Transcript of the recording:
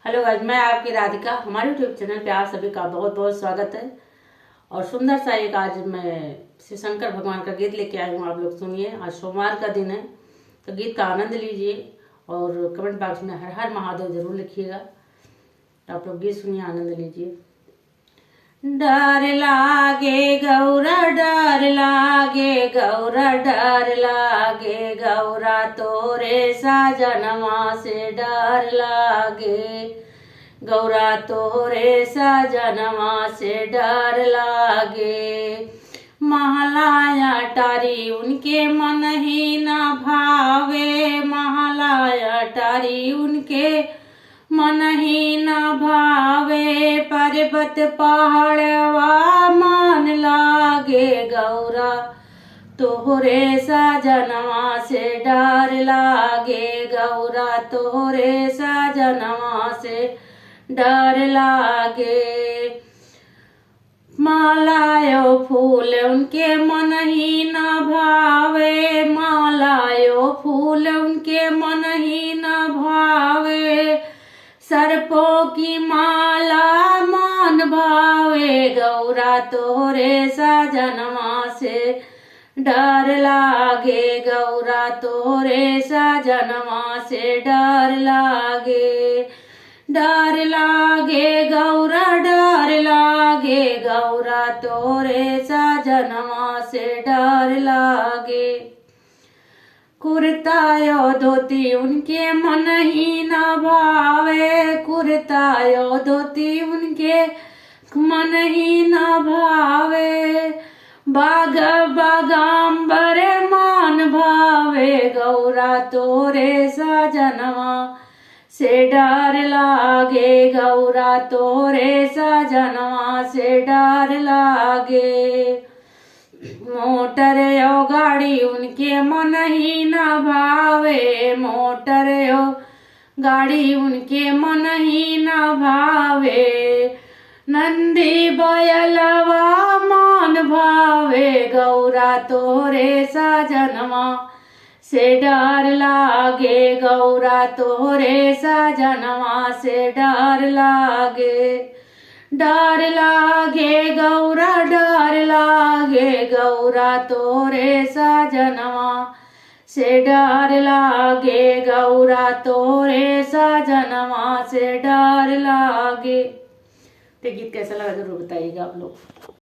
Hello guys, मैं आपकी राधिका। हमारे यूट्यूब चैनल पे आप सभी का बहुत बहुत स्वागत है। और सुंदर सा एक आज मैं श्री शंकर भगवान का गीत लेके आई हूँ। आप लोग सुनिए। आज सोमवार का दिन है तो गीत का आनंद लीजिए और कमेंट बॉक्स में हर हर महादेव जरूर लिखिएगा। तो आप लोग गीत सुनिए, आनंद लीजिए। डर लागे गौरा, डर लागे गौरा, डर लागे गौरा, तोरे साजनवा से डर लागे गौरा, तोरे साजनवा से डर लागे। महलाया टारी उनके मन ही न भावे, महलाया टारी उनके मन ही न भावे, पर्वत पहाड़वा मान लागे गौरा, तोहरे साजनवा से डर लागे गौरा, तोहरे साजनवा से डर लागे। मालायो फूल उनके मन ही न भावे, मालायो फूल उनके मन ही न भावे, सर्पों की माला मान भावे गौरा, तोरे साजनवा से डर लागे गौरा, तोरे साजनवा से डर लागे। डर लागे गौरा, डर लागे गौरा, तोरे साजनवा से डर लागे। कुर्तायो धोती उनके मन ही न भावे, कुर्तायो धोती उनके मन ही न भावे, बाग बागांबर मान भावे गौरा, तोरे साजनवा से डर लागे गौरा, तोरे साजनवा से डर लागे। मोटर यो गाड़ी उनके मन ही न भावे, मोटर यो गाड़ी उनके मन ही न भावे, नंदी बैलवा मान भावे गौरा, तोरे साजनवा से डर लागे गौरा, तोरे साजनवा से डर लागे। डर लागे गौरा, डर लागे गौरा, तोरे साजनवा से डर लागे गौरा, तोरे साजनवा से डर लागे। तो गीत कैसा लगा जरूर बताइएगा आप लोग।